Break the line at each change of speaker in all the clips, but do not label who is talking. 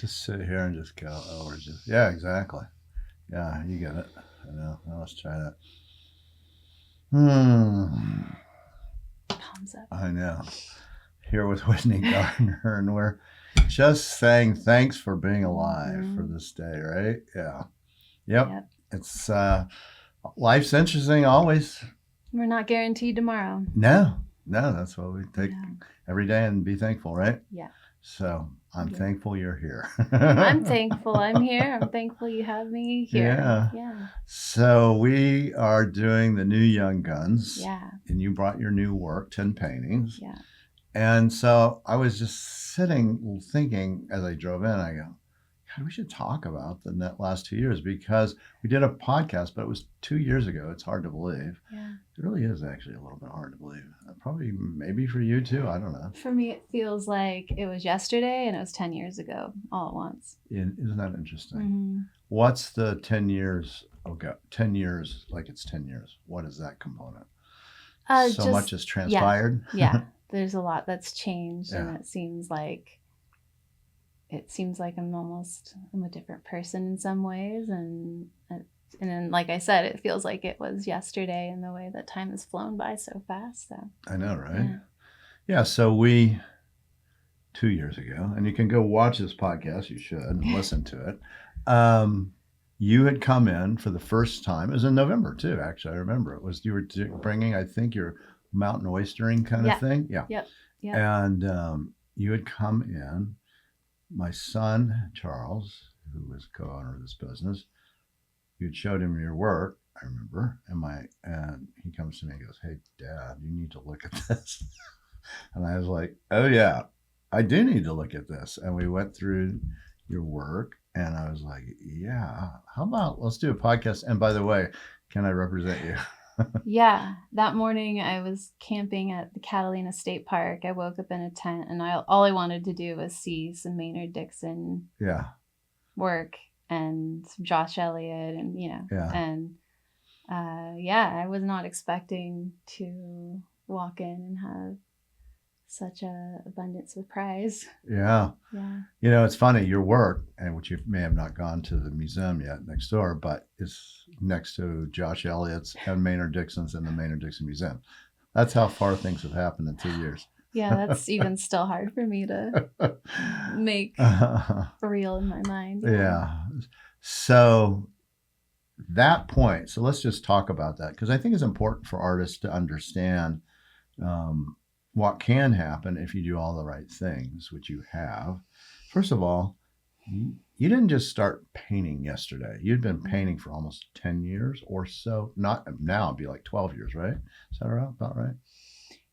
Just sit here and just go, oh, we're just, yeah, exactly. Yeah, you get it. I know. Now let's try that.
Palms up.
I know. Here with Whitney Gardner, and we're just saying thanks for being alive for this day, right? Yeah. Yep. It's life's interesting always.
We're not guaranteed tomorrow.
No, that's what we take every day and be thankful, right?
Yeah.
So I'm thankful you're here.
I'm thankful I'm here. I'm thankful you have me here. Yeah.
So we are doing the new Young Guns.
Yeah.
And you brought your new work, 10 paintings.
Yeah.
And so I was just sitting thinking as I drove in, I go, God, we should talk about the last 2 years, because we did a podcast, but it was 2 years ago. It's hard to believe.
Yeah.
It really is actually a little bit hard to believe. Probably maybe for you too. I don't know.
For me, it feels like it was yesterday and it was 10 years ago all at once.
Isn't that interesting?
Mm-hmm.
What's the 10 years? Okay, 10 years, like it's 10 years. What is that component? So much has transpired?
Yeah. There's a lot that's changed, and it seems like I'm a different person in some ways, and then, like I said, it feels like it was yesterday in the way that time has flown by so fast. So
I know, right? Yeah. So we 2 years ago, and you can go watch this podcast. You should and listen to it. You had come in for the first time. It was in November too. Actually, I remember it was you were bringing, I think, your mountain oystering kind of thing. Yeah.
Yep.
And you had come in. My son Charles, who was co-owner of this business, you'd showed him your work, I remember, and he comes to me and goes, "Hey, Dad, you need to look at this." And I was like, "Oh yeah, I do need to look at this." And we went through your work, and I was like, "Yeah, how about let's do a podcast?" And by the way, can I represent you?
Yeah, that morning I was camping at the Catalina State Park. I woke up in a tent, and all I wanted to do was see some Maynard Dixon work and some Josh Elliott, and I was not expecting to walk in and have such a abundant surprise.
Yeah. It's funny, your work, and which you may have not gone to the museum yet next door, but is next to Josh Elliott's and Maynard Dixon's in the Maynard Dixon Museum. That's how far things have happened in 2 years.
Yeah, that's even still hard for me to make real in my mind.
Yeah. So that point, so let's just talk about that, because I think it's important for artists to understand what can happen if you do all the right things, which you have. First of all, you didn't just start painting yesterday. You'd been painting for almost 10 years or so. Not now, it'd be like 12 years, right? Is that about right?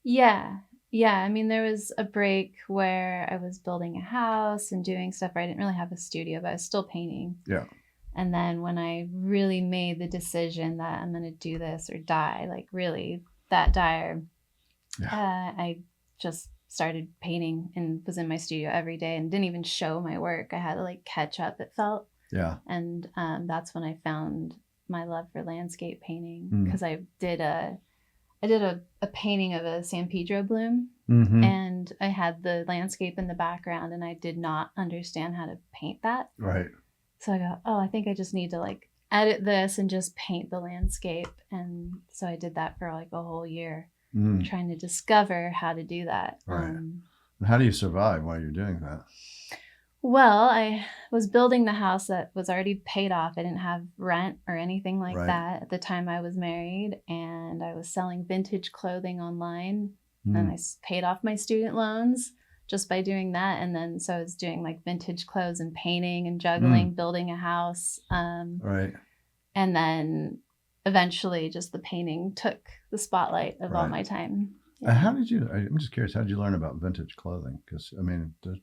Yeah. I mean, there was a break where I was building a house and doing stuff where I didn't really have a studio, but I was still painting.
Yeah.
And then when I really made the decision that I'm going to do this or die, like really that dire, I just started painting and was in my studio every day and didn't even show my work. I had to like catch up, it felt.
Yeah.
And that's when I found my love for landscape painting, because I did a painting of a San Pedro bloom, and I had the landscape in the background, and I did not understand how to paint that.
Right.
So I go, I think I just need to like edit this and just paint the landscape. And so I did that for like a whole year, trying to discover how to do that.
Right. And how do you survive while you're doing that?
Well, I was building the house that was already paid off. I didn't have rent or anything like that at the time I was married. And I was selling vintage clothing online. And I paid off my student loans just by doing that. And then so I was doing like vintage clothes and painting and juggling, building a house.
Right.
And then eventually just the painting took the spotlight of all my time. Yeah.
I'm just curious, how did you learn about vintage clothing? Because, I mean, it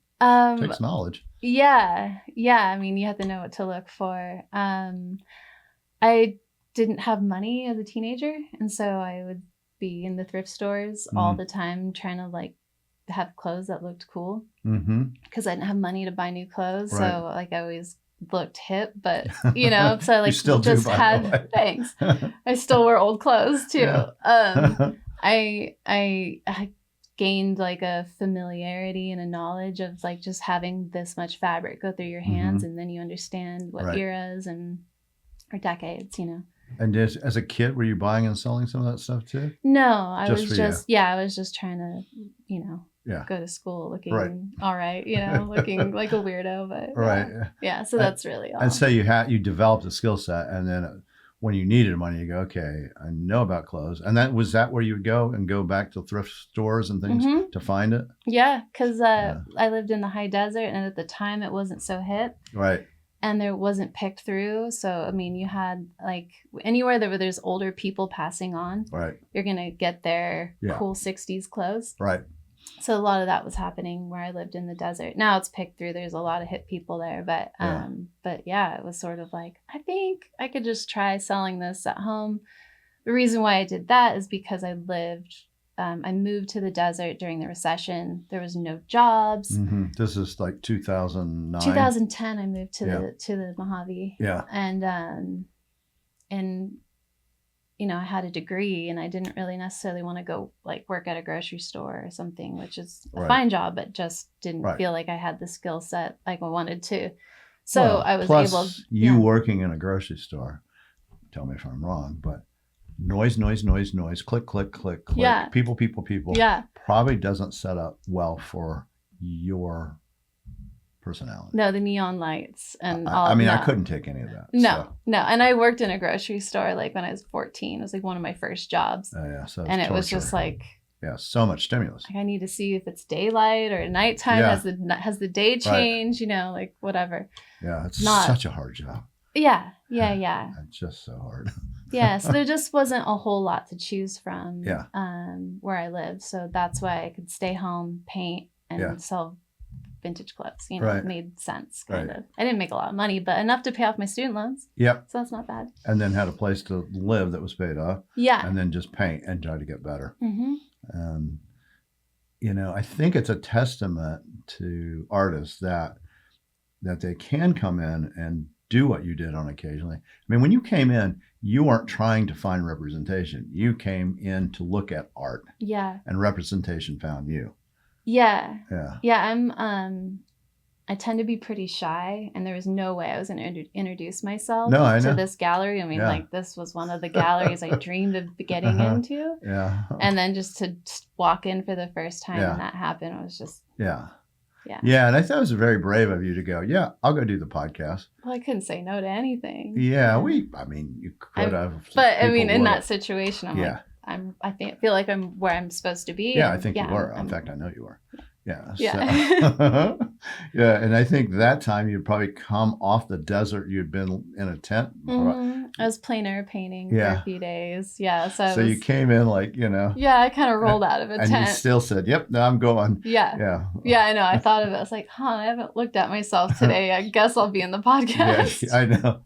takes knowledge.
Yeah. I mean, you have to know what to look for. I didn't have money as a teenager. And so I would be in the thrift stores all the time trying to like have clothes that looked cool. Because I didn't have money to buy new clothes. Right. So like I always looked hip, but so I like
still
just
do,
had thanks. I still wear old clothes too.
Yeah.
I gained like a familiarity and a knowledge of like just having this much fabric go through your hands, and then you understand what eras or decades, you know.
And as a kid, were you buying and selling some of that stuff too?
No, I was just trying to, you know, go to school looking all right, you know, looking like a weirdo, but yeah. So that's really all.
And so you developed a skill set, and then when you needed money, you go, okay, I know about clothes. And was that where you would go back to thrift stores and things to find it?
Yeah, because I lived in the high desert, and at the time it wasn't so hip.
Right.
And there wasn't picked through. So, I mean, you had like anywhere there's older people passing on, you're going to get their cool 60s clothes.
Right.
So a lot of that was happening where I lived in the desert. Now it's picked through. There's a lot of hip people there. But yeah, it was sort of like, I think I could just try selling this at home. The reason why I did that is because I moved to the desert during the recession. There was no jobs.
This is like 2009.
2010, I moved to the Mojave.
Yeah.
And you know, I had a degree, and I didn't really necessarily want to go like work at a grocery store or something, which is a fine job, but just didn't feel like I had the skill set like I wanted to. So I was able.
You working in a grocery store, tell me if I'm wrong, but noise, click, click, click, click.
Yeah.
People.
Yeah.
Probably doesn't set up well for your personality.
No, the neon lights and all.
I mean, I couldn't take any of that.
No. And I worked in a grocery store like when I was 14. It was like one of my first jobs.
Oh yeah. So
and it was just like.
Yeah, so much stimulus.
Like I need to see if it's daylight or nighttime. Has the day changed? You know, like whatever.
Yeah, it's such a hard job.
Yeah.
It's just so hard.
Yeah, so there just wasn't a whole lot to choose from where I lived. So that's why I could stay home, paint, and sell vintage clothes. You know, it made sense, kind of. I didn't make a lot of money, but enough to pay off my student loans.
Yep.
So that's not bad.
And then had a place to live that was paid off.
Yeah.
And then just paint and try to get better. You know, I think it's a testament to artists that they can come in and do what you did on occasionally. I mean, when you came in, you weren't trying to find representation. You came in to look at art.
Yeah.
And representation found you.
Yeah.
Yeah.
Yeah. I tend to be pretty shy, and there was no way I was going to introduce myself to this gallery. I mean, like this was one of the galleries I dreamed of getting into.
Yeah.
And then just to walk in for the first time and that happened, it was just.
Yeah. And I thought it was very brave of you to go, I'll go do the podcast.
Well, I couldn't say no to anything.
Yeah, I mean, you could have.
But I mean, in that situation, I'm like, I feel like I'm where I'm supposed to be.
Yeah, I think you were. In fact, I know you were. Yeah.
Yeah.
So, yeah. And I think that time you'd probably come off the desert. You'd been in a tent.
I was plein air painting for a few days. Yeah. So
you came in like, you know.
Yeah. I kind of rolled out of a tent.
And you still said, yep, no, I'm going.
Yeah.
Yeah.
Yeah. I know. I thought of it. I was like, I haven't looked at myself today. I guess I'll be in the podcast.
Yeah, I know.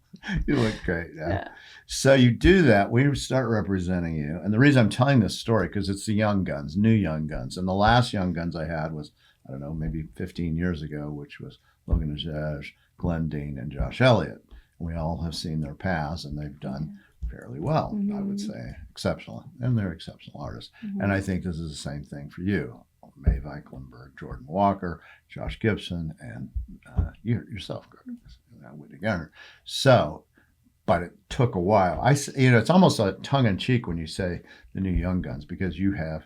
You look great. Yeah. So you do that. We start representing you. And the reason I'm telling this story, because it's the young guns, new young guns. And the last young guns I had was, I don't know, maybe 15 years ago, which was Logan Ajaj, Glenn Dean, and Josh Elliott. And we all have seen their paths, and they've done fairly well, I would say. Exceptional. And they're exceptional artists. And I think this is the same thing for you. Maeve Eichelberger, Jordan Walker, Josh Gibson, and yourself, Whitney Gardner. So, but it took a while. It's almost a tongue-in-cheek when you say the new young guns, because you're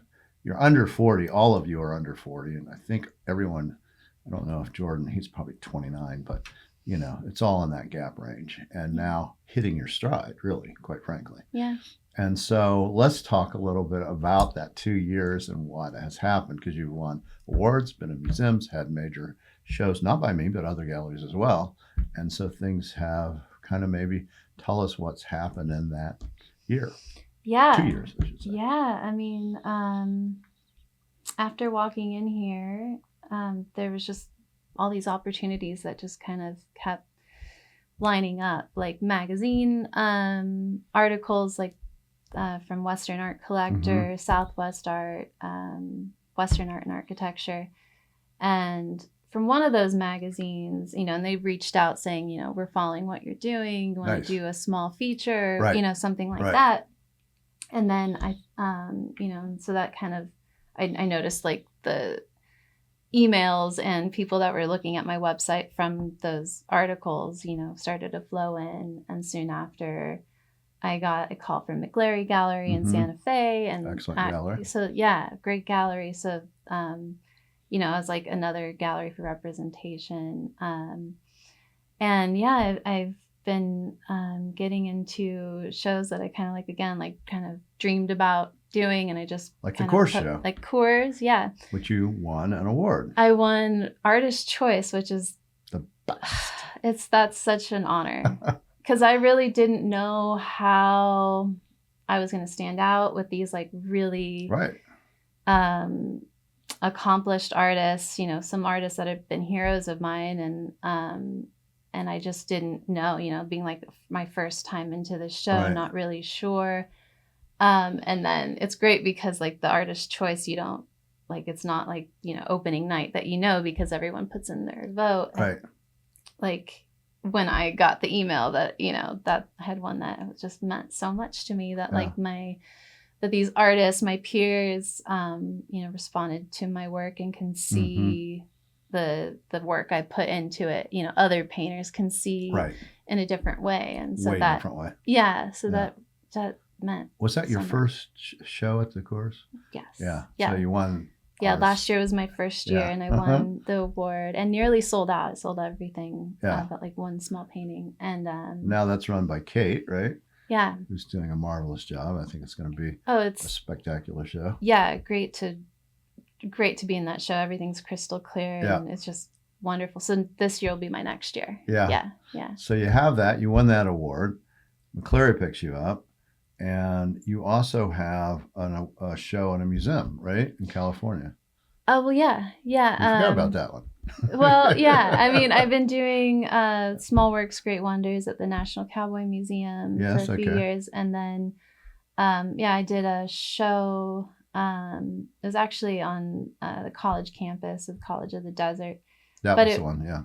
under 40. All of you are under 40, and I think everyone. I don't know if Jordan. He's probably 29, but it's all in that gap range. And now hitting your stride, really, quite frankly.
Yeah.
And so let's talk a little bit about that 2 years and what has happened, because you've won awards, been in museums, had major shows, not by me, but other galleries as well. And so things have kind of maybe tell us what's happened in that year.
Yeah.
2 years, I should say.
Yeah. I mean, after walking in here, there was just all these opportunities that just kind of kept lining up, like magazine articles, like from Western Art Collector, Southwest Art, Western Art and Architecture. And from one of those magazines, and they reached out saying, we're following what you're doing. You want to do a small feature, something like that. And then I, so that kind of, I noticed like the emails and people that were looking at my website from those articles, started to flow in. And soon after, I got a call from McLarry Gallery in Santa Fe, and
Excellent gallery.
So yeah, great gallery. So it was like another gallery for representation. And yeah, I've been getting into shows that I kind of like, again, like kind of dreamed about doing, and I just
like the Coors show,
like Coors, yeah,
which you won an award.
I won Artist Choice, which is
the best.
That's such an honor, because I really didn't know how I was going to stand out with these like really accomplished artists, some artists that have been heroes of mine, and I just didn't know, being like my first time into the show, not really sure. And then it's great because like the Artist Choice, you don't like, it's not like, opening night that, because everyone puts in their vote.
Right.
Like when I got the email that, that I had won that, it just meant so much to me that like that these artists, my peers, responded to my work and can see the work I put into it. Other painters can see in a different way. And so
different way.
Yeah. So that meant.
Was that your first show at the Coors?
Yes.
Yeah. So you won.
Yeah, last year was my first year, and I won the award and nearly sold out. I sold everything but like one small painting. And
now that's run by Kate, right?
Yeah.
Who's doing a marvelous job. I think it's going to be
it's
a spectacular show.
Yeah, great to be in that show. Everything's crystal clear, and it's just wonderful. So this year will be my next year.
Yeah. So you have that. You won that award. McLarry picks you up. And you also have a show in a museum, right, in California.
Oh, well, yeah.
I forgot about that one.
Well, yeah. I mean, I've been doing Small Works, Great Wonders at the National Cowboy Museum for a few years. And then, I did a show. It was actually on the college campus of College of the Desert.
That was the one, yeah.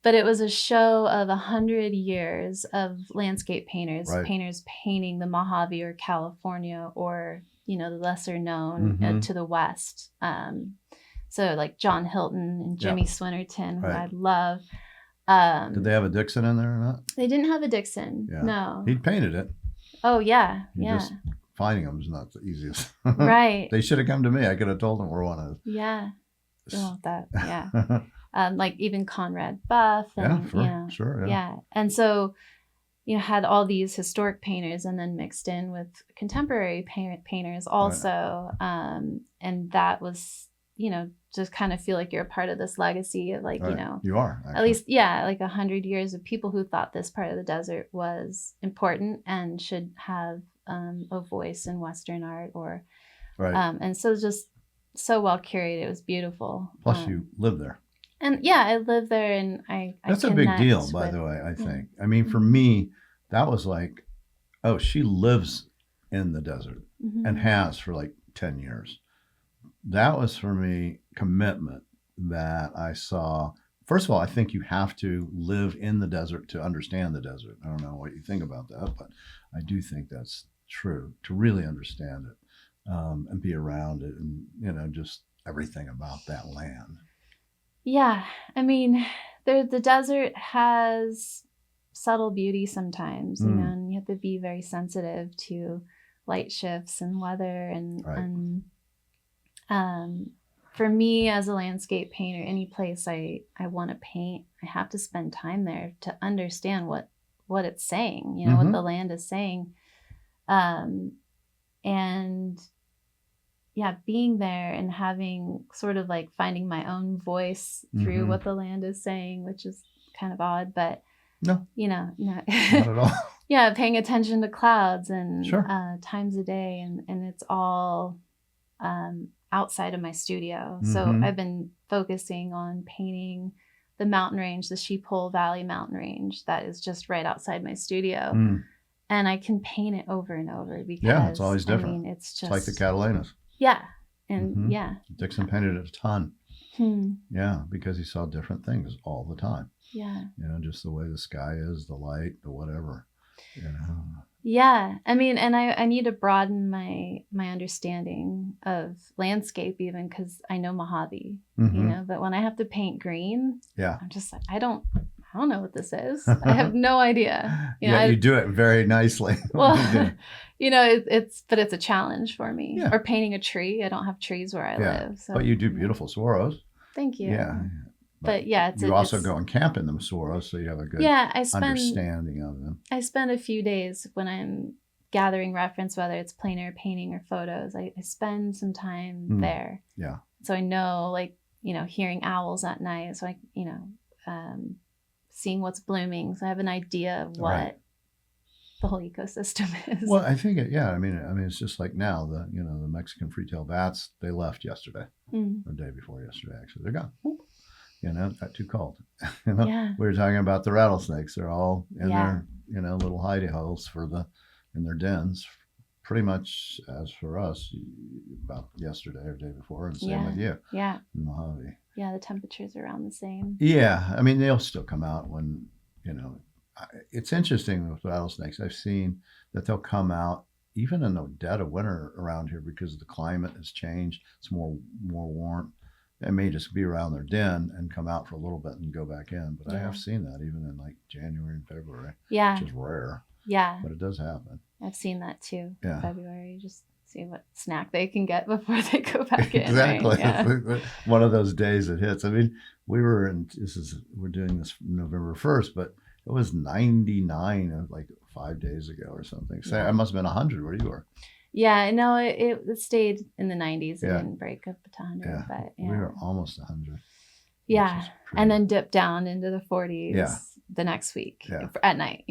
But it was a show of 100 years of landscape painters, painters painting the Mojave or California or, the lesser known to the west. So like John Hilton and Jimmy Swinnerton, who I love.
Did they have a Dixon in there or not?
They didn't have a Dixon, no.
He painted it.
Oh, yeah,
Just finding them is not the easiest.
Right.
They should have come to me. I could have told them where one is.
Yeah. Oh, yeah. Like even Conrad Buff. And,
sure.
Yeah. And so, had all these historic painters and then mixed in with contemporary painters also. And that was, just kind of feel like you're a part of this legacy of like,
You are. Actually.
At least, like 100 years of people who thought this part of the desert was important and should have a voice in Western art and so just so well curated. It was beautiful.
Plus you live there.
And I live there, and
That's a big deal, by the way, I think. I mean, for me, that was like, oh, she lives in the desert and has for like 10 years. That was for me commitment that I saw. First of all, I think you have to live in the desert to understand the desert. I don't know what you think about that, but I do think that's true to really understand it and be around it and, just everything about that land.
Yeah, I mean, the desert has subtle beauty sometimes, and you have to be very sensitive to light shifts and weather. And for me as a landscape painter, any place I want to paint, I have to spend time there to understand what it's saying, what the land is saying. And being there and having sort of like finding my own voice through what the land is saying, which is kind of odd, but
no,
not
at all.
Paying attention to clouds and times a day, and it's all outside of my studio. So I've been focusing on painting the mountain range, the Sheephole Valley mountain range that is just right outside my studio. And I can paint it over and over because
it's always different.
I mean, it's
like the Catalanas.
Yeah. And
Dixon painted it a ton. Yeah, because he saw different things all the time.
Yeah.
Just the way the sky is, the light, the whatever. You know.
Yeah. I mean, and I need to broaden my understanding of landscape even because I know Mojave, but when I have to paint green,
Yeah.
I'm just like, I don't know what this is. I have no idea.
You do it very nicely.
Well, it's a challenge for me. Yeah. Or painting a tree. I don't have trees where I live. So,
but you do beautiful swirls.
Thank you.
Yeah.
But yeah,
you also go and camp in them swirls, so you have a good understanding of them.
I spend a few days when I'm gathering reference, whether it's plein air painting or photos. I spend some time there.
Yeah.
So I know, hearing owls at night. So seeing what's blooming. So I have an idea of what the whole ecosystem is.
Well, I think I mean, it's just like now the Mexican free-tailed bats, they left yesterday, or the day before yesterday. Actually, they're gone. Got too cold. We were talking about the rattlesnakes. They're all in their little hidey holes in their dens. Pretty much as for us, about yesterday or day before, and same with you.
Yeah.
In Mojave.
Yeah, the temperatures are around the same.
Yeah, I mean they'll still come out when It's interesting with rattlesnakes. I've seen that they'll come out even in the dead of winter around here because the climate has changed. It's more warm. They may just be around their den and come out for a little bit and go back in. But I have seen that even in like January and February. Yeah. Which is rare.
Yeah.
But it does happen.
I've seen that too. Yeah. February, just see what snack they can get before they go back in.
Exactly.
Right? Yeah.
One of those days it hits. I mean, we're doing this November 1st, but it was 99 like 5 days ago or something. So I must have been 100 where you were.
Yeah, no, it stayed in the 90s. It didn't break up to 100.
Yeah.
But
we were almost 100.
Yeah, and then dipped down into the 40s the next week at night.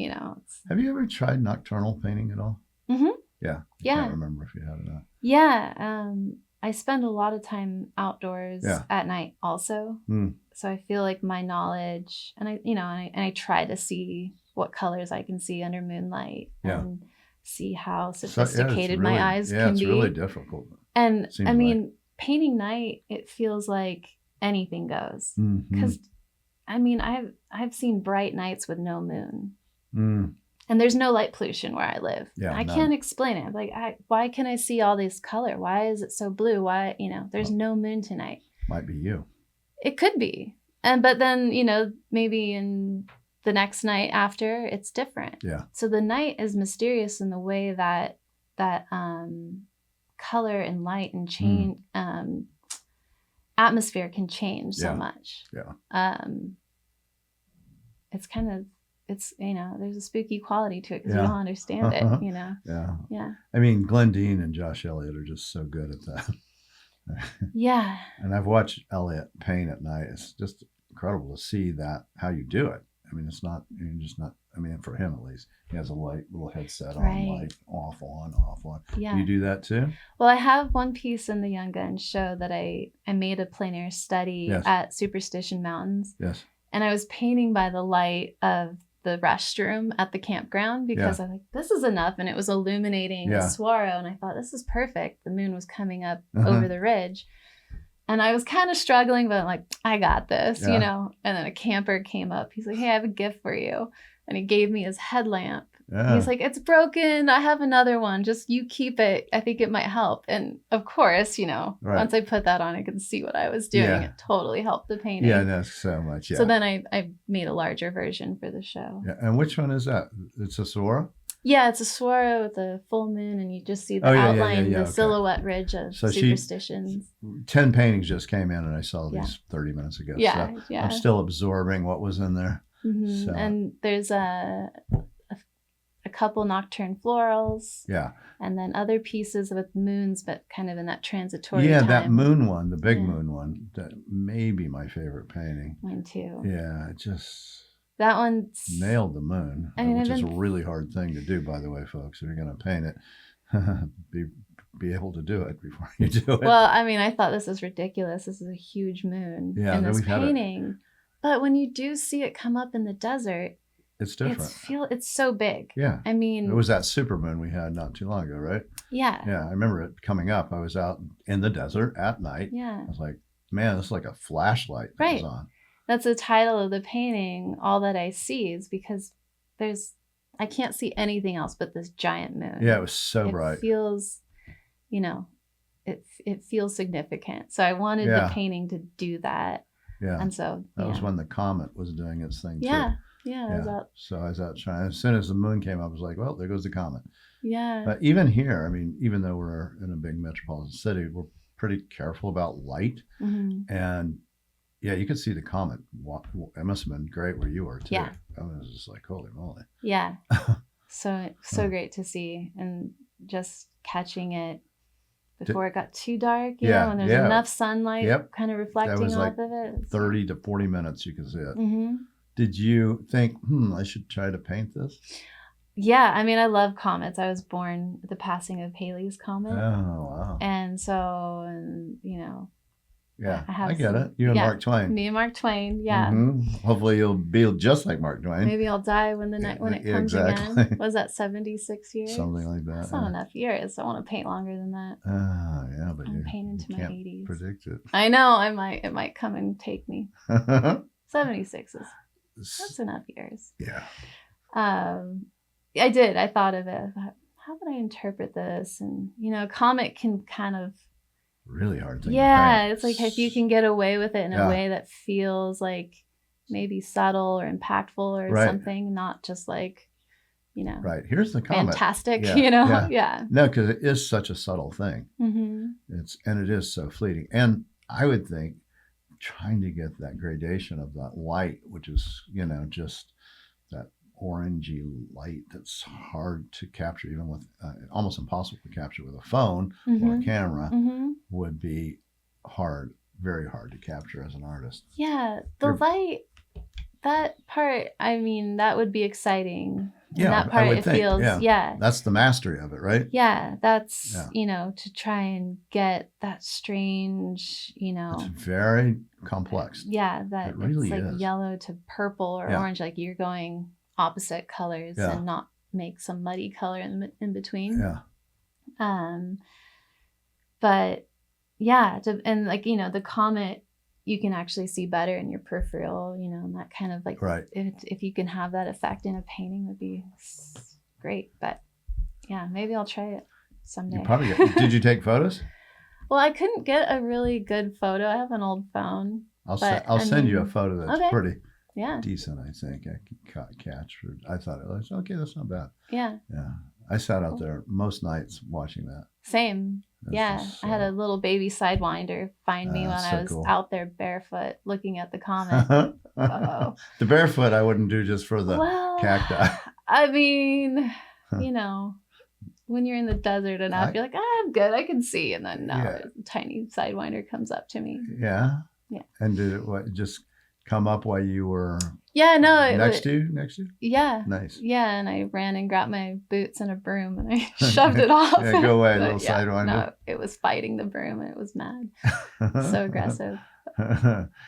Have you ever tried nocturnal painting at all?
Mm-hmm.
Yeah. I can't remember if you had or not.
Yeah, I spend a lot of time outdoors at night also. So I feel like my knowledge, and I try to see what colors I can see under moonlight and see how sophisticated my eyes can be.
Yeah, it's really difficult.
And I mean, painting night, it feels like anything goes. Because I mean, I've seen bright nights with no moon. And there's no light pollution where I live. Yeah, I can't explain it. Like, why can I see all this color? Why is it so blue? Why, there's no moon tonight.
Might be you. It
could be. But then, maybe in the next night after, it's different. Yeah. So the night is mysterious in the way that color and light and change, atmosphere can change so much. Yeah. It's kind of, there's a spooky quality to it because you don't understand it,
Yeah.
Yeah.
I mean, Glenn Dean and Josh Elliott are just so good at that.
Yeah.
And I've watched Elliott paint at night. It's just incredible to see how you do it. I mean, it's not, for him at least, he has a little headset on, light, off, on, off, on. Yeah. Do you do that too?
Well, I have one piece in the Young Guns show that I made a plein air study at Superstition Mountains. Yes. And I was painting by the light of the restroom at the campground because I was like, this is enough. And it was illuminating the saguaro. And I thought, this is perfect. The moon was coming up over the ridge. And I was kind of struggling, but I'm like, I got this, And then a camper came up. He's like, hey, I have a gift for you. And he gave me his headlamp. Yeah. He's like, it's broken. I have another one. Just you keep it. I think it might help. And of course, once I put that on, I could see what I was doing. Yeah. It totally helped the painting.
Yeah, that's so much. Yeah.
So then I made a larger version for the show.
Yeah. And which one is that? It's a saguaro?
Yeah, it's a saguaro with a full moon, and you just see the outline, the silhouette ridge of Superstitions.
10 paintings just came in, and I saw these 30 minutes ago.
Yeah,
so I'm still absorbing what was in there.
Mm-hmm. So. And there's a couple nocturne florals. Yeah. And then other pieces with moons, but kind of in that transitory time.
That moon one, the big moon one, that may be my favorite painting.
Mine too.
Yeah, it just...
That one
nailed the moon, which is a really hard thing to do, by the way, folks. If you're going to paint it, be able to do it before you do it.
Well, I thought this was ridiculous. This is a huge moon in this painting. But when you do see it come up in the desert,
it's different.
It's so big.
Yeah. It was that supermoon we had not too long ago, right?
Yeah.
Yeah, I remember it coming up. I was out in the desert at night. Yeah. I was like, man, this is like a flashlight that was on.
That's the title of the painting, All That I See, is because there's I can't see anything else but this giant moon.
Yeah, it was so
it
bright.
feels, you know, it feels significant. So I wanted the painting to do that.
Yeah.
And so
that was when the comet was doing its thing too.
Yeah. I was out.
So I was out trying. As soon as the moon came up, I was like, well, there goes the comet.
Yeah.
But even here, I mean, even though we're in a big metropolitan city, we're pretty careful about light.
Mm-hmm.
And yeah, you could see the comet. It must have been great where you were too.
Yeah.
I was just like, holy moly.
Yeah. So great to see, and just catching it before it got too dark, you know, when there's enough sunlight kind of reflecting off of it.
30 to 40 minutes you could see it.
Mm-hmm.
Did you think, I should try to paint this?
Yeah, I mean, I love comets. I was born with the passing of Halley's Comet.
Oh, wow.
And so, you know.
Yeah, I get it. You and Mark Twain.
Me and Mark Twain, yeah.
Mm-hmm. Hopefully you'll be just like Mark Twain.
Maybe I'll die when it comes again. Was that 76 years?
Something like that.
That's not enough years. I want to paint longer than that.
Yeah, but
I'm painting into my 80s.
Predict it.
I know. It might come and take me. 76 that's enough years.
Yeah.
I did. I thought of it. I thought, how would I interpret this? And, you know, a comet can kind of.
Really hard thing.
Yeah. It's like if you can get away with it in a way that feels like maybe subtle or impactful or something, not just like, you know.
Right. Here's the comet.
Fantastic, you know? Yeah.
No, because it is such a subtle thing.
Mm-hmm.
And it is so fleeting. And I would think trying to get that gradation of that light, which is, you know, just that orangey light that's hard to capture, even with almost impossible to capture with a phone or a camera, would be hard, very hard to capture as an artist.
Yeah, the light, that part, I mean, that would be exciting.
Yeah,
that part,
I would
it
think,
feels,
that's the mastery of it, right?
Yeah, that's, you know, to try and get that strange, you know.
It's very complex.
Yeah, that
it really
it's like
is.
Yellow to purple or orange, like you're going opposite colors and not make some muddy color in between.
Yeah.
But yeah, and like, you know, the comet, you can actually see better in your peripheral, you know, and that kind of like, if you can have that effect in a painting would be great. But yeah, maybe I'll try it someday.
You probably did you take photos?
Well, I couldn't get a really good photo. I have an old phone.
I'll send you a photo that's pretty decent, I think. I can catch. I thought it was okay. That's not bad.
Yeah.
Yeah. I sat out there most nights watching that.
Same. I had a little baby sidewinder find me when I was out there barefoot looking at the comet.
The barefoot I wouldn't do just for the cacti.
I mean, you know, when you're in the desert enough, you're like, I'm good, I can see. And then a tiny sidewinder comes up to me.
Yeah. Yeah. And did it just come up while you were next to you?
Yeah.
Nice.
Yeah, and I ran and grabbed my boots and a broom and I shoved it off.
Go away, little sidewinder.
No, it was fighting the broom and it was mad. So aggressive.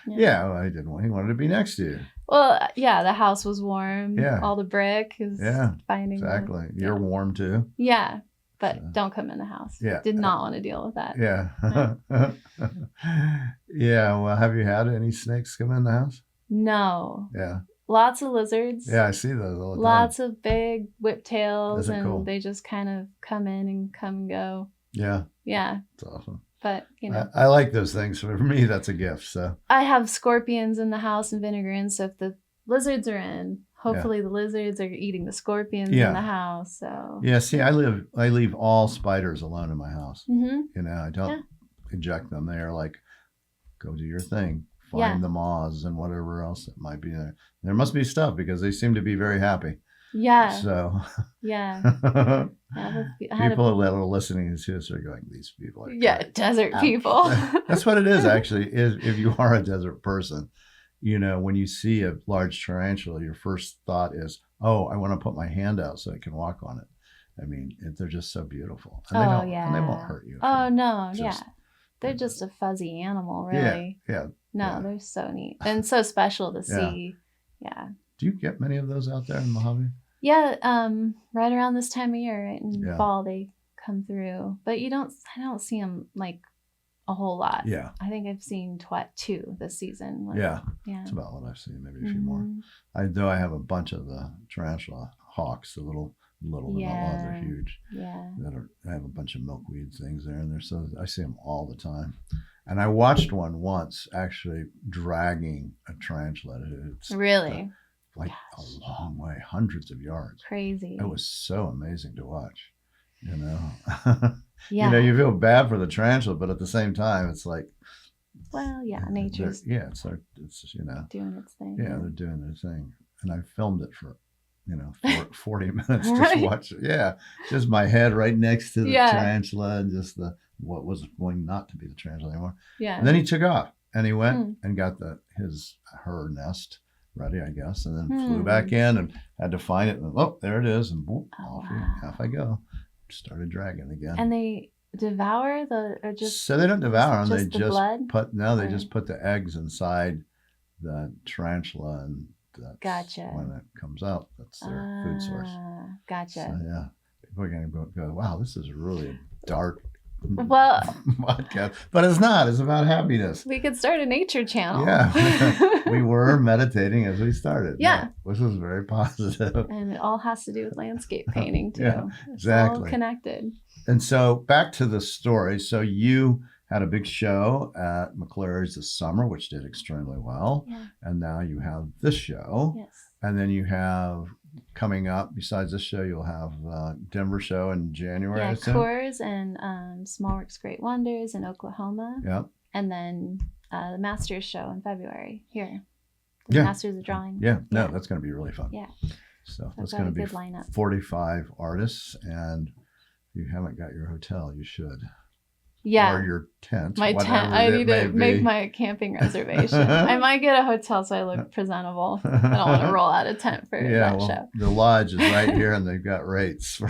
Yeah, well, he wanted to be next to you.
Well, yeah, the house was warm. Yeah. All the brick is finding
exactly. You're warm too.
Yeah. But don't come in the house. Yeah. Did not want to deal with that.
Yeah. Yeah. Well, have you had any snakes come in the house?
No.
Yeah.
Lots of lizards.
Yeah, I see those all the time.
Lots of big whiptails, and they just kind of come in and come and go.
Yeah.
Yeah.
It's awesome.
But, you know.
I like those things. For me, that's a gift. So
I have scorpions in the house and vinegar, so if the lizards are in, hopefully the lizards are eating the scorpions in the house. So
see, I leave all spiders alone in my house.
Mm-hmm.
You know, I don't inject them. They are like, go do your thing. Find the moths and whatever else that might be there. There must be stuff because they seem to be very happy.
Yeah.
So.
Yeah.
People that are listening to this are going, these people are
desert people.
That's what it is, actually. If you are a desert person, you know, when you see a large tarantula, your first thought is, oh, I want to put my hand out so I can walk on it. I mean, they're just so beautiful. And they won't hurt you.
Oh, no. They're just a fuzzy animal, really.
Yeah.
No, they're so neat and so special to see. Yeah.
Do you get many of those out there in Mojave?
Yeah. Right around this time of year, right in fall, they come through. But I don't see them like a whole lot.
Yeah.
I think I've seen 2 this season.
Yeah. That's about what I've seen. Maybe a few more. I have a bunch of the tarantula hawks, the little they're not large, they're huge.
Yeah.
I have a bunch of milkweed things there, and I see them all the time. And I watched one once actually dragging a tarantula. It's
Really?
like a long way, hundreds of yards.
Crazy.
It was so amazing to watch.
Yeah.
You feel bad for the tarantula, but at the same time, it's like,
well, yeah, nature's
it's
doing its thing.
Yeah, they're doing their thing. And I filmed it for 40 minutes
Right.
just watch it. Yeah, just my head right next to the tarantula and just what was going not to be the tarantula anymore.
Yeah.
And then he took off and he went and got her nest ready, I guess, and then flew back in and had to find it. And there it is, and boom, off I go. Started dragging again.
And they devour
so they don't devour them. They just
blood?
They just put the eggs inside the tarantula, and that's when it comes out. That's their food source.
Gotcha.
So, yeah, people are going to go, wow, this is really a dark podcast, but it's not. It's about happiness.
We could start a nature channel.
Yeah, we were meditating as we started.
Yeah,
this was very positive,
and it all has to do with landscape painting too.
Yeah, exactly.
It's all connected.
And so back to the story. So you had a big show at McLarry's this summer, which did extremely well.
Yeah.
And now you have this show.
Yes.
And then you have coming up, besides this show, you'll have Denver show in January.
Yeah, Coors and Small Works Great Wonders in Oklahoma.
Yeah.
And then the Masters show in February here. The Masters of Drawing.
Yeah. No, that's going to be really fun.
Yeah.
So that's going to be 45 artists. And if you haven't got your hotel, you should.
Yeah.
Or your tent.
My tent. I need to make my camping reservation. I might get a hotel so I look presentable. I don't want to roll out a tent for that show.
The lodge is right here and they've got rates.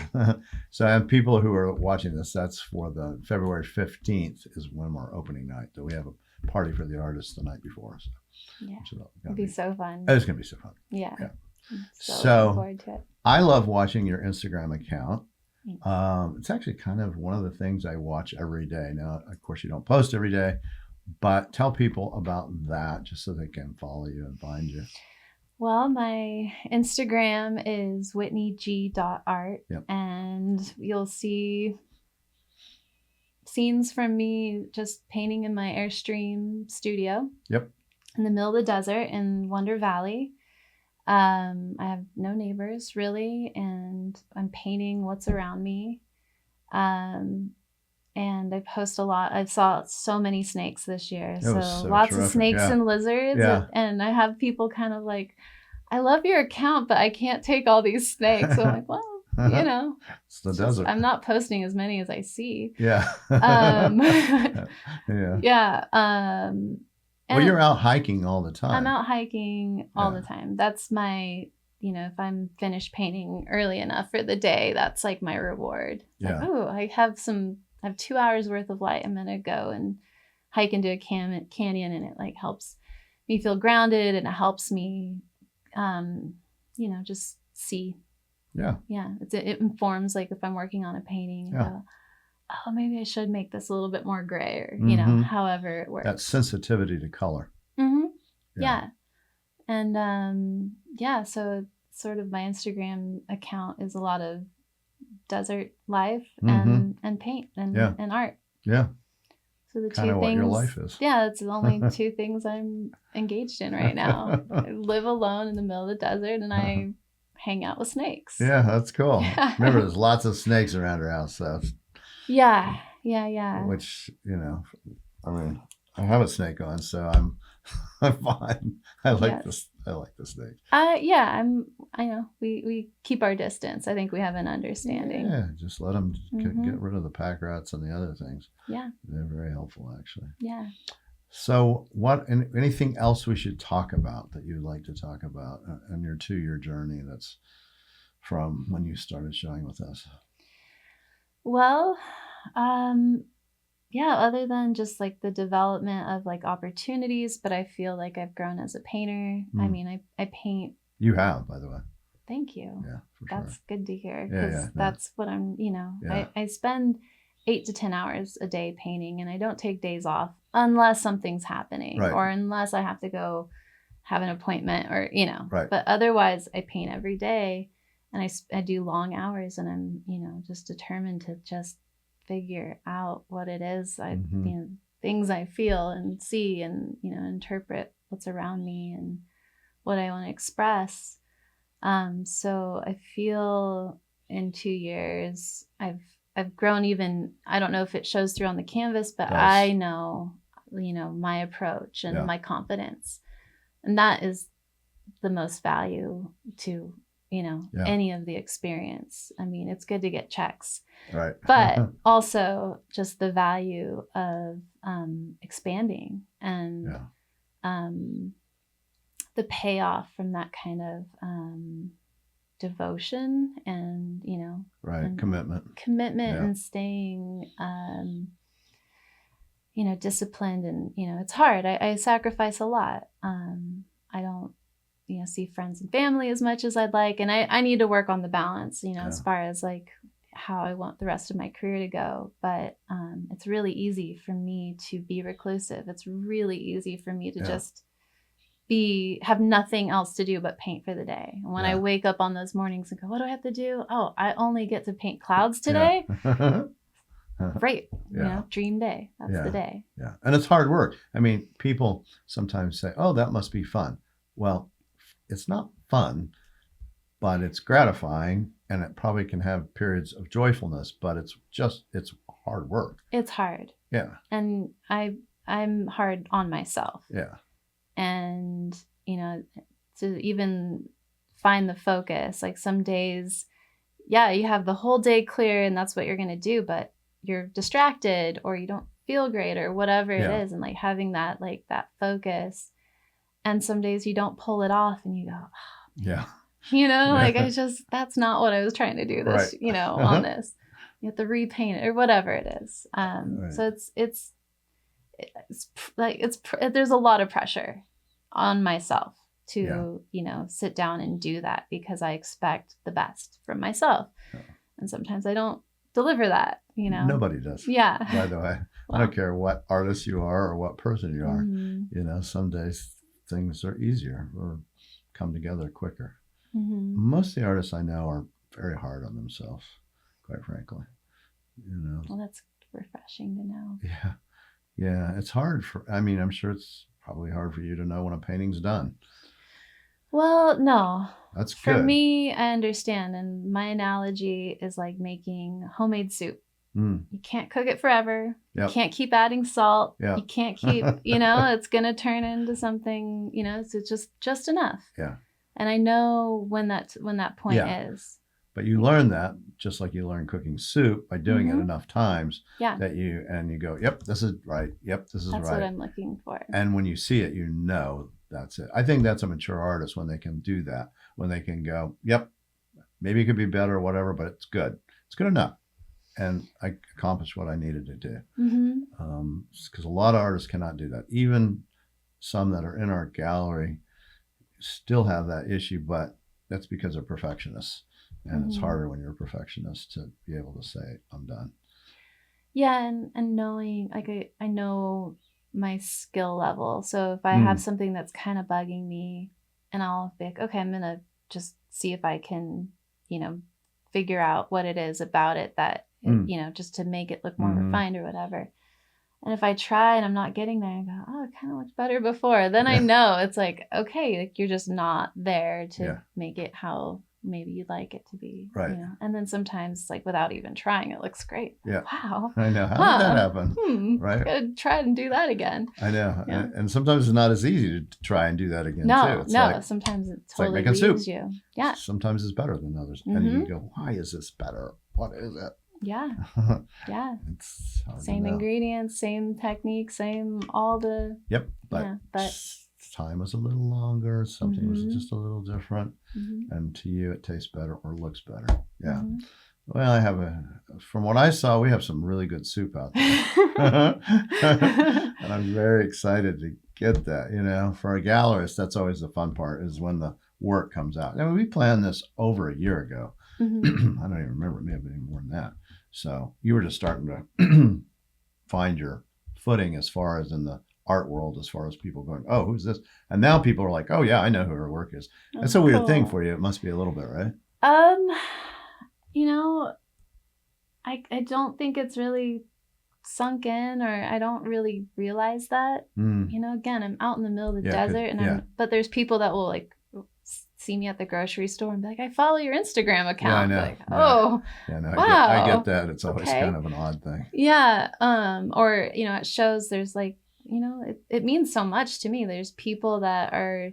So I have people who are watching this. That's for the February 15th is when we're opening night. So we have a party for the artists the night before. So
yeah. It'll be so fun.
It's going to be so fun.
Yeah.
So
looking forward to it.
I love watching your Instagram account. It's actually kind of one of the things I watch every day. Now, of course, you don't post every day, but tell people about that just so they can follow you and find you.
Well, my Instagram is whitneyg.art, and you'll see scenes from me just painting in my Airstream studio.
Yep.
In the middle of the desert in Wonder Valley. I have no neighbors really, and I'm painting what's around me. And I post a lot. I saw so many snakes this year. So lots of snakes and lizards.
Yeah.
And I have people kind of like, I love your account, but I can't take all these snakes. So I'm like, well,
it's the desert.
I'm not posting as many as I see.
Yeah.
Yeah.
Well, you're out hiking all the time.
I'm out hiking all the time. That's my, if I'm finished painting early enough for the day, that's like my reward.
Yeah.
Like, I have 2 hours worth of light. I'm going to go and hike into a canyon, and it like helps me feel grounded, and it helps me, just see.
Yeah.
Yeah. It informs, like if I'm working on a painting, I go, oh, maybe I should make this a little bit more gray, or, however it works.
That sensitivity to color.
Mm-hmm. Yeah. And, so sort of my Instagram account is a lot of desert life and paint and art.
Yeah.
So the
kind
two
of
things.
What your life is.
Yeah, it's the only two things I'm engaged in right now. I live alone in the middle of the desert, and I hang out with snakes.
Yeah, that's cool. Remember, there's lots of snakes around her house, so.
Yeah.
Which, I mean, I have a snake on, so I'm fine. I like this. I like the snake.
I know. We keep our distance. I think we have an understanding.
Yeah, just let them get rid of the pack rats and the other things.
Yeah.
They're very helpful, actually.
Yeah.
So anything else we should talk about that you'd like to talk about on your 2-year journey that's from when you started showing with us?
Well, other than just like the development of like opportunities, but I feel like I've grown as a painter. I mean, I paint.
You have, by the way.
Thank you.
Yeah, for sure.
That's good to hear, because that's what I'm,
Yeah.
I spend 8 to 10 hours a day painting, and I don't take days off unless something's happening or unless I have to go have an appointment or,
Right.
But otherwise I paint every day. and I do long hours, and I'm, you know, just determined to just figure out what it is you know, things I feel and see, and, you know, interpret what's around me and what I want to express. So I feel in 2 years, I've grown. Even, I don't know if it shows through on the canvas, but
Yes.
I know, you know, my approach and my confidence, and that is the most value to, you know, any of the experience. I mean, it's good to get checks,
right?
But also just the value of expanding and the payoff from that kind of devotion and, you know, and commitment and staying, you know, disciplined. And, you know, it's hard. I sacrifice a lot. I don't, you know, see friends and family as much as I'd like. And I need to work on the balance, you know, as far as like how I want the rest of my career to go. But it's really easy for me to be reclusive. It's really easy for me to just have nothing else to do but paint for the day. And when I wake up on those mornings and go, what do I have to do? Oh, I only get to paint clouds today. Great. You know, dream day. That's the day.
Yeah. And it's hard work. I mean, people sometimes say, oh, that must be fun. Well, it's not fun, but it's gratifying, and it probably can have periods of joyfulness, but it's hard work.
It's hard.
Yeah.
And I'm hard on myself.
Yeah.
And, you know, to even find the focus, like some days, you have the whole day clear and that's what you're going to do, but you're distracted or you don't feel great or whatever it is. And like having that, like that focus. And some days you don't pull it off and you go, oh, you know, like that's not what I was trying to do this, you know, on this. You have to repaint it or whatever it is. So it's like, there's a lot of pressure on myself to, you know, sit down and do that because I expect the best from myself. And sometimes I don't deliver that, you know.
Nobody does.
Yeah.
By the way, I don't care what artist you are or what person you are. You know, some days things are easier or come together quicker. Most of the artists I know are very hard on themselves, quite frankly. You know.
Well, that's refreshing to know.
Yeah. Yeah. It's hard I mean, I'm sure it's probably hard for you to know when a painting's done.
Well, no.
That's good.
For me, I understand. And my analogy is like making homemade soup. You can't cook it forever. You can't keep adding salt. You can't keep, you know, it's going to turn into something, you know, so it's just enough.
Yeah.
And I know when that point is.
But you learn that just like you learn cooking soup by doing it enough times that you go, yep, this is right. Yep, this is right.
That's what I'm looking for.
And when you see it, you know, that's it. I think that's a mature artist when they can do that, when they can go, yep, maybe it could be better or whatever, but it's good. It's good enough. And I accomplished what I needed to do. Because a lot of artists cannot do that. Even some that are in our gallery still have that issue, but that's because they're perfectionists. And it's harder when you're a perfectionist to be able to say, I'm done.
Yeah, and knowing, like, I know my skill level. So if I have something that's kind of bugging me, and I'll be like, okay, I'm going to just see if I can, you know, figure out what it is about it that, you know, just to make it look more refined or whatever. And if I try and I'm not getting there, I go, oh, it kind of looked better before. Then I know it's like, okay, like you're just not there to make it how maybe you'd like it to be.
Right.
You know? And then sometimes, like, without even trying, it looks great.
Yeah.
Wow.
I know. How did that happen?
Right. Gotta try and do that again.
I know. Yeah. And sometimes it's not as easy to try and do that again, too.
It's like, sometimes it totally
like making soup.
You. Yeah.
Sometimes it's better than others. And you go, why is this better? What is it?
Yeah. Yeah.
It's hard
same
to know.
Ingredients, same technique, same all the.
Yep. But time was a little longer. Something was just a little different. And to you, it tastes better or looks better. Yeah. Well, from what I saw, we have some really good soup out there. And I'm very excited to get that. You know, for a gallerist, that's always the fun part, is when the work comes out. I mean, we planned this over a year ago. I don't even remember. It may have been more than that. So you were just starting to find your footing as far as in the art world, as far as people going, oh, who's this? And now people are like, oh, yeah, I know who her work is. That's a weird thing for you. It must be a little bit, right?
Um, you know, I don't think it's really sunk in, or I don't really realize that.
Mm.
You know, again, I'm out in the middle of the
Yeah, 'cause-
desert, and
yeah.
but there's people that will like see me at the grocery store and be like, I follow your Instagram account.
Yeah, I know.
Like,
Yeah.
oh,
Yeah, no,
wow.
I get that. It's always
Okay.
kind of an odd thing.
Yeah. Or, you know, at shows, there's like, you know, it means so much to me. There's people that are,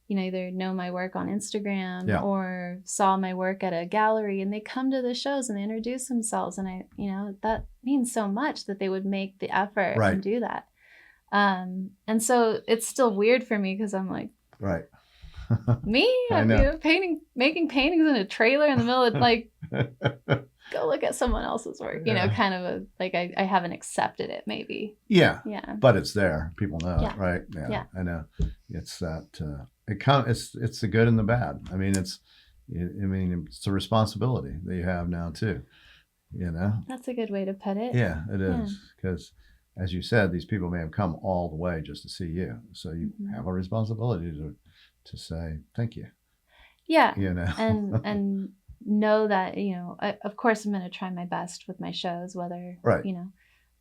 you know, either know my work on Instagram
Yeah.
or saw my work at a gallery, and they come to the shows and they introduce themselves. And I, you know, that means so much that they would make the effort
Right.
and do that. And so it's still weird for me because I'm like,
Right.
me?
I
I'm
know.
making paintings in a trailer in the middle of like, go look at someone else's work. You know,
Yeah.
kind of a like I haven't accepted it maybe.
Yeah.
Yeah.
But it's there. People know
Yeah.
it, right? Yeah.
Yeah.
I know. It's that it's the good and the bad. I mean, it's a responsibility that you have now too. You know.
That's a good way to put it.
Yeah, it is, because as you said, these people may have come all the way just to see you, so you have a responsibility to say thank you.
Yeah.
You know.
and know that, you know, of course I'm going to try my best with my shows, whether
Right.
you know,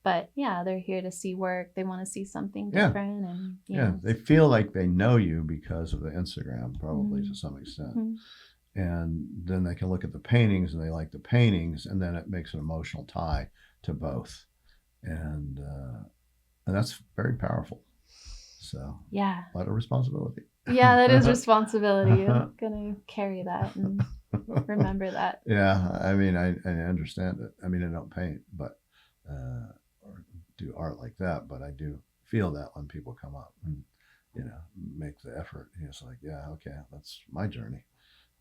but yeah, they're here to see work. They want to see something
Yeah.
different, and you
Yeah,
know.
they feel like they know you because of the Instagram, probably to some extent.
Mhm.
And then they can look at the paintings and they like the paintings, and then it makes an emotional tie to both, and that's very powerful. So
Yeah.
a lot of responsibility.
Yeah, that is responsibility. I'm gonna carry that and remember that.
Yeah, I mean, I understand it. I mean, I don't paint, but or do art like that, but I do feel that when people come up and, you know, make the effort. It's like, yeah, okay, that's my journey.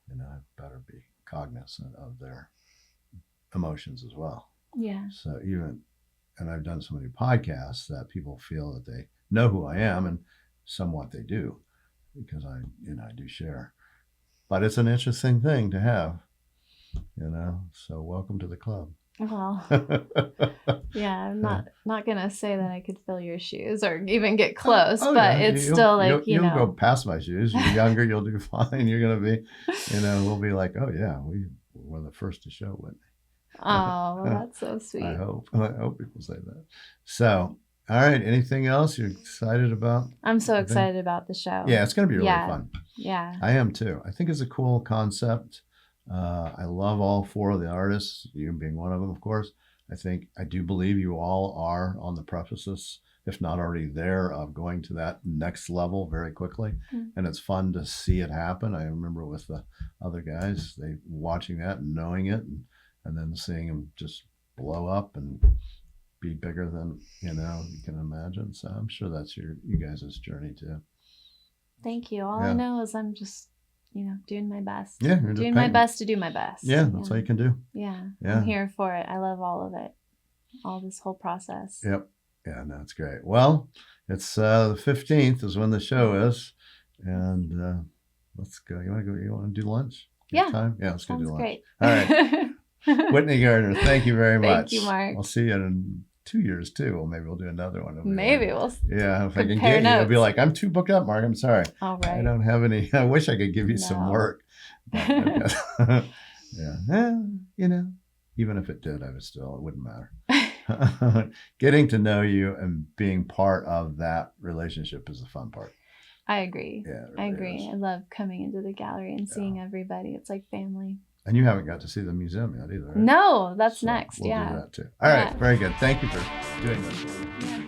You know, I better be cognizant of their emotions as well.
Yeah.
So and I've done so many podcasts that people feel that they know who I am, and somewhat they do, because I do share. But it's an interesting thing to have, you know. So welcome to the club.
Well, yeah, I'm not gonna say that I could fill your shoes or even get close, but yeah. It's still like
you'll go past my shoes. You're younger, you'll do fine. You're gonna be, we'll be like, oh yeah, we were the first to show Whitney.
Oh, well, that's so sweet.
I hope people say that. So, all right, anything else you're excited about?
I'm so excited about the show.
Yeah, it's gonna be really fun.
Yeah,
I am too. I think it's a cool concept. I love all four of the artists, you being one of them, of course. I do believe you all are on the precipice, if not already there, of going to that next level very quickly. Mm-hmm. And it's fun to see it happen. I remember with the other guys, they watching that and knowing it, and then seeing them just blow up and be bigger than you can imagine. So I'm sure that's you guys' journey too.
Thank you. All I know is I'm just doing my best.
Yeah,
doing my best to do my best.
Yeah, that's all you can do.
Yeah, I'm here for it. I love all of it, all this whole process.
Yep. Yeah, no, it's great. Well, it's the 15th is when the show is, and let's go. You want to go? You want to do lunch?
Yeah.
Time? Yeah, let's go do lunch.
Great.
All right. Whitney Gardner, thank you very much.
Thank you, Mark.
I'll see you in 2 years too. Well, maybe we'll do another one.
Maybe we'll.
Yeah, if I can get you, I'll be like, I'm too booked up, Mark. I'm sorry.
All right.
I don't have any. I wish I could give you some work. But, yeah. Even if it did, it wouldn't matter. Getting to know you and being part of that relationship is the fun part.
I agree.
Yeah, really
I agree.
is.
I love coming into the gallery and seeing everybody. It's like family.
And you haven't got to see the museum yet either, right?
No, that's next.
We'll
yeah.
do that too. All right. Very good. Thank you for doing this.
Yeah.